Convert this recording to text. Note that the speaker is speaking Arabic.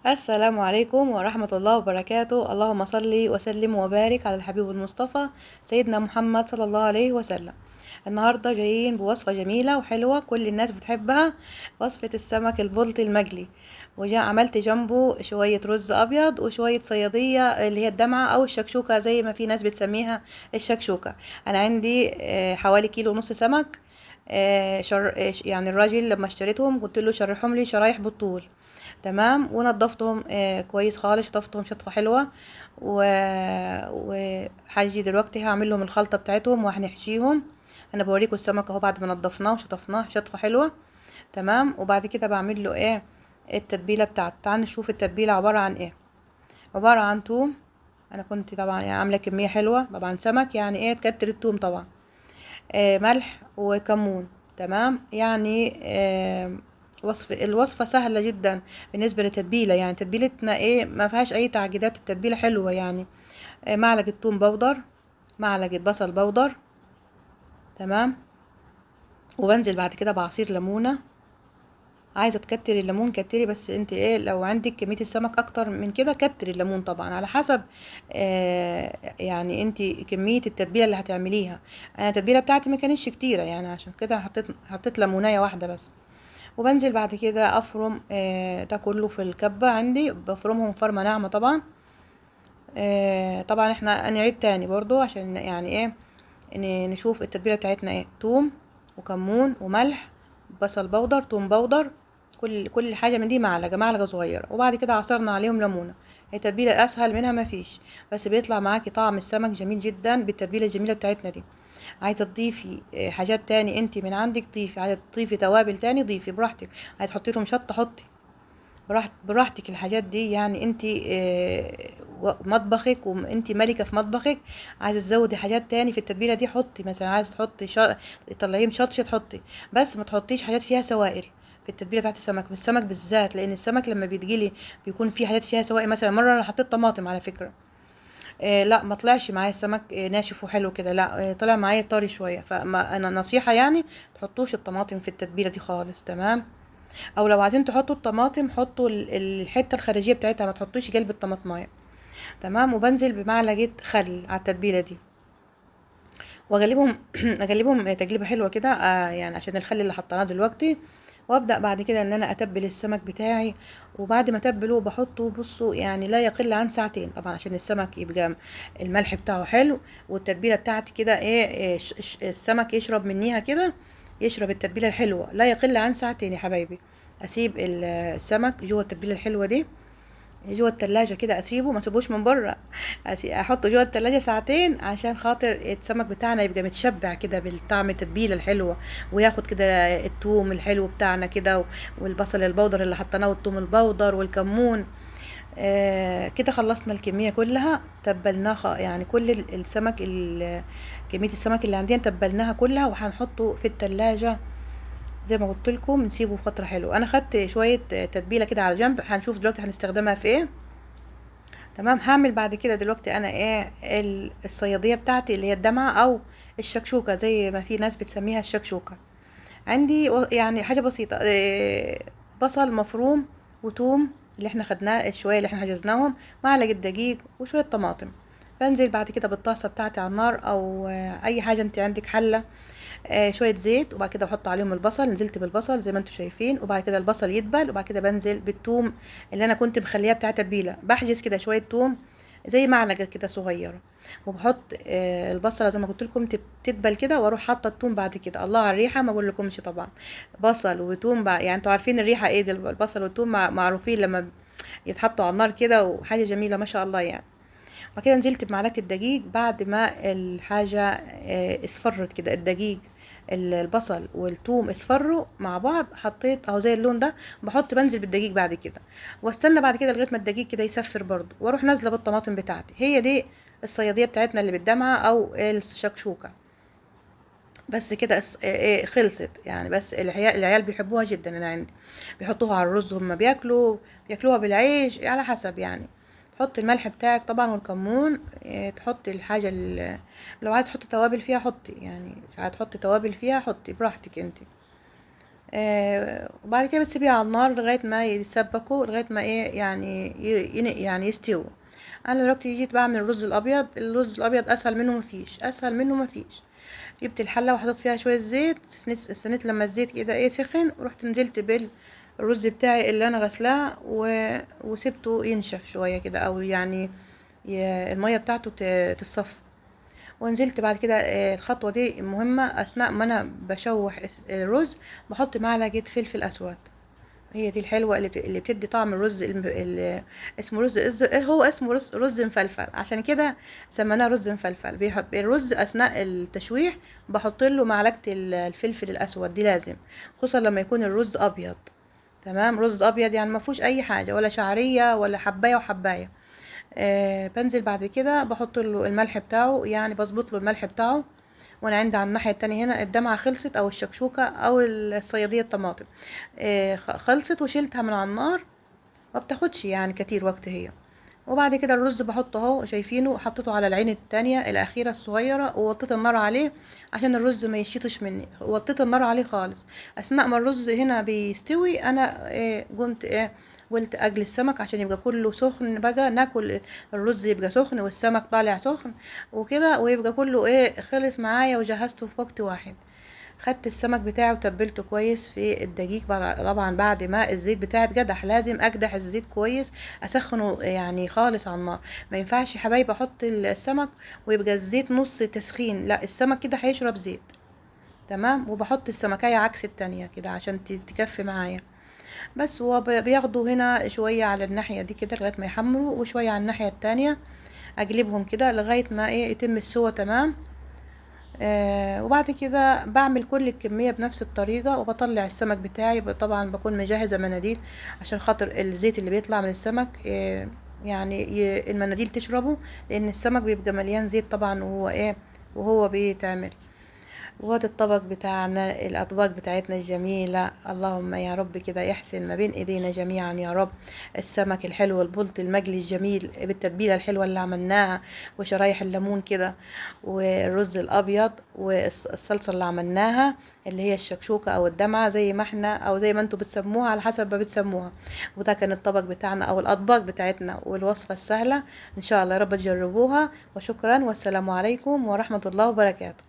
السلام عليكم ورحمة الله وبركاته. اللهم صل وسلم وبارك على الحبيب المصطفى سيدنا محمد صلى الله عليه وسلم. النهاردة جايين بوصفة جميلة وحلوة كل الناس بتحبها، وصفة السمك البلطي المقلي. وجا عملت جنبه شوية رز أبيض وشوية صيادية اللي هي الدمعة أو الشكشوكة زي ما في ناس بتسميها الشكشوكة. أنا عندي حوالي كيلو ونص سمك. يعني الراجل لما اشتريتهم قلت له شرحهم لي شرايح بالطول. تمام، ونضفتهم كويس خالص، شطفتهم شطفة حلوة. و... وهاجي دلوقتي هعمل لهم الخلطة بتاعتهم وهنحشيهم. انا بوريكم السمك اهو بعد ما نضفناه وشطفناه شطفة حلوة. تمام، وبعد كده بعمل له ايه؟ التتبيلة بتاعته. تعال نشوف التتبيلة عبارة عن ايه. عبارة عن توم. انا كنت طبعا يعني عاملة كمية حلوة، طبعا سمك يعني ايه تكتر التوم طبعا. ملح وكمون. تمام يعني الوصفة سهلة جدا بالنسبة للتتبيلة، يعني تتبيلتنا ايه ما فيهاش اي تعقيدات، التتبيلة حلوة يعني. معلقة توم بودر، معلقة بصل بودر. تمام، وبنزل بعد كده بعصير ليمونة. عايزة تكتري الليمون كتري، بس انت ايه لو عندك كمية السمك اكتر من كده كتري الليمون طبعا على حسب يعني انت كمية التتبيلة اللي هتعمليها. انا التتبيلة بتاعتي ما كانتش كتيرة يعني عشان كده حطيت ليمونية واحدة بس. وبنزل بعد كده افرم ده كله في الكبة عندي، بفرمهم فرمة ناعمة طبعا. طبعا احنا نعيد تاني برضو عشان يعني ايه نشوف التتبيلة بتاعتنا ايه: توم وكمون وملح، بصل بودر، توم بودر. كل حاجة من دي معلقة صغيرة، وبعد كده عصرنا عليهم ليمونة. التتبيلة اسهل منها ما فيش، بس بيطلع معاكي طعم السمك جميل جدا بالتتبيلة الجميلة بتاعتنا دي. عايزه تضيفي حاجات تاني انت من عندك ضيفي، عايزه تضيفي توابل تاني ضيفي براحتك، عايزه تحطي لهم شطه حطي براحتك. الحاجات دي يعني انت مطبخك وانت ملكه في مطبخك. عايزه تزودي حاجات تاني في التتبيله دي حطي، مثلا عايزه تحطي تطلعيه مشطشط حطي، بس ما تحطيش حاجات فيها سوائل في التتبيله بتاعت السمك، بالسمك بالذات، لان السمك لما بيتجلي بيكون فيه حاجات فيها سوائل. مثلا مره انا حطيت طماطم على فكره، لا ما طلعش معايا السمك ناشف وحلو كده، لا طلع معايا طري شويه. فما انا نصيحه يعني تحطوش الطماطم في التتبيله دي خالص. تمام، او لو عايزين تحطوا الطماطم حطوا الحته الخارجيه بتاعتها، ما تحطوش قلب الطماطمايه. تمام، وبنزل بمعلقه خل على التتبيله دي واغلبهم اغلبهم تقليبه حلوه كده يعني عشان الخل اللي حطيناه دلوقتي. وابدا بعد كده ان انا اتبل السمك بتاعي. وبعد ما اتبله بحطه بصوا يعني لا يقل عن ساعتين طبعا عشان السمك يبقى الملح بتاعه حلو، والتتبيله بتاعتي كده ايه السمك يشرب منيها كده، يشرب التتبيله الحلوه لا يقل عن ساعتين يا حبايبي. اسيب السمك جوه التتبيله الحلوه دي جوه التلاجة كده، اسيبه ما اسيبوش من بره، احطه جوه التلاجة ساعتين عشان خاطر السمك بتاعنا يبقى متشبع كده بالطعم التتبيله الحلوه، وياخد كده التوم الحلو بتاعنا كده والبصل البودر اللي حطيناه والثوم البودر والكمون. كده خلصنا الكميه كلها، تبلناها يعني كل السمك كميه السمك اللي عندنا تبلناها كلها، وهنحطه في التلاجة زي ما قلت لكم نسيبه فتره حلوه. انا خدت شويه تتبيله كده على جنب، هنشوف دلوقتي هنستخدمها في ايه. تمام، هعمل بعد كده دلوقتي انا ايه الصياديه بتاعتي اللي هي الدمعه او الشكشوكه زي ما في ناس بتسميها الشكشوكه. عندي يعني حاجه بسيطه بصل مفروم وتوم اللي احنا خدناه الشويه اللي احنا حجزناهم، معلقه دقيق وشويه طماطم. بنزل بعد كده بالطاسه بتاعتي على النار او اي حاجه انت عندك حله، شويه زيت، وبعد كده احط عليهم البصل. نزلت بالبصل زي ما انتم شايفين، وبعد كده البصل يدبل، وبعد كده بنزل بالثوم اللي انا كنت مخليها بتاعه تتبيله. بحجز كده شويه ثوم زي معلقه كده صغيره، وبحط البصله زي ما قلت لكم تدبل كده، واروح حاطه الثوم بعد كده. الله على الريحه ما اقول لكمش طبعا، بصل وثوم يعني انتوا عارفين الريحه ايه دي، البصل والثوم معروفين لما يتحطوا على النار كده، وحاجه جميله ما شاء الله يعني. وبعد كده نزلت بمعلقه الدقيق بعد ما الحاجه اصفرت كده الدقيق، البصل والثوم اصفروا مع بعض، حطيت اهو زي اللون ده. بنزل بالدقيق بعد كده، واستنى بعد كده لغايه ما الدقيق كده يصفر برضو، واروح نازله بالطماطم بتاعتي. هي دي الصياديه بتاعتنا اللي بالدمعه او الشكشوكه. بس كده خلصت يعني. بس العيال بيحبوها جدا، انا عندي بيحطوها على الرز، هم بياكلوها بالعيش على حسب يعني. تحطي الملح بتاعك طبعا والكمون، تحطي الحاجة لو عايز تحطي توابل فيها حطي، يعني مش عايز تحطي توابل فيها حطي براحتك انت. وبعد كده بتسيبيها على النار لغايه ما يتسبكوا، لغايه ما ايه يعني يعني يستووا. انا دلوقتي جيت بعمل الرز الابيض. الرز الابيض اسهل منه مفيش، اسهل منه مفيش. جبت الحله وحطيت فيها شويه زيت، استنيت لما الزيت كده ايه سخن، ورحت نزلت بالرز بتاعي اللي انا غسلاه وسبته ينشف شويه كده، او يعني الميه بتاعته تتصفى. ونزلت بعد كده الخطوه دي مهمه، اثناء ما انا بشوح الرز بحط معلقه فلفل اسود. هي دي الحلوة اللي بتدي طعم الرز اسمه هو اسمه رز مفلفل، عشان كده سميناه رز مفلفل. بيحط الرز اثناء التشويح بحط له معلقة الفلفل الاسود دي لازم، خصوصا لما يكون الرز ابيض. تمام، رز ابيض يعني ما فيهوش اي حاجة ولا شعرية ولا حباية وحباية. بنزل بعد كده بحط له الملح بتاعه، يعني بظبط له الملح بتاعه. وانا عندي على الناحيه التانية هنا الدمعه خلصت، او الشكشوكه او الصياديه الطماطم خلصت وشيلتها من على النار. ما بتاخدش يعني كتير وقت هي. وبعد كده الرز بحطه اهو، شايفينه حطيته على العين التانية الاخيره الصغيره، ووطيت النار عليه عشان الرز ما يشيطش مني. وطيت النار عليه خالص. اثناء ما الرز هنا بيستوي انا قمت قلت اجلي السمك عشان يبقى كله سخن، بقى ناكل الرز يبقى سخن والسمك طالع سخن وكده، ويبقى كله خلص معايا وجهزته في وقت واحد. خدت السمك بتاعه وتبلته كويس في الدقيق. طبعا بعد ما الزيت بتاعي اتقدح، لازم اقدح الزيت كويس، اسخنه يعني خالص على النار. ما ينفعش يا حبايبي احط السمك ويبقى الزيت نص تسخين، لا السمك كده هيشرب زيت. تمام. وبحط السمكية عكس التانية كده عشان تكفي معايا. بس هو بياخدوا هنا شوية على الناحية دي كده لغاية ما يحمروا، وشوية على الناحية التانية. اقلبهم كده لغاية ما يتم السوا تمام. وبعد كده بعمل كل الكمية بنفس الطريقة، وبطلع السمك بتاعي. طبعا بكون مجهزة مناديل عشان خاطر الزيت اللي بيطلع من السمك يعني المناديل تشربه، لان السمك بيبقى مليان زيت طبعا وهو بيتعمل. وهذا الطبق بتاعنا، الأطباق بتاعتنا الجميلة. اللهم يا رب كده يحسن ما بين ايدينا جميعا يا رب. السمك الحلو، البلط المقلي الجميل بالتتبيلة الحلوة اللي عملناها، وشرايح الليمون كده، والرز الأبيض، والصلصة اللي عملناها اللي هي الشكشوكة أو الدمعة، زي ما احنا أو زي ما انتوا بتسموها على حسب ما بتسموها. وده كان الطبق بتاعنا أو الأطباق بتاعتنا، والوصفة السهلة. إن شاء الله يا رب تجربوها. وشكرا، والسلام عليكم ورحمة الله وبركاته.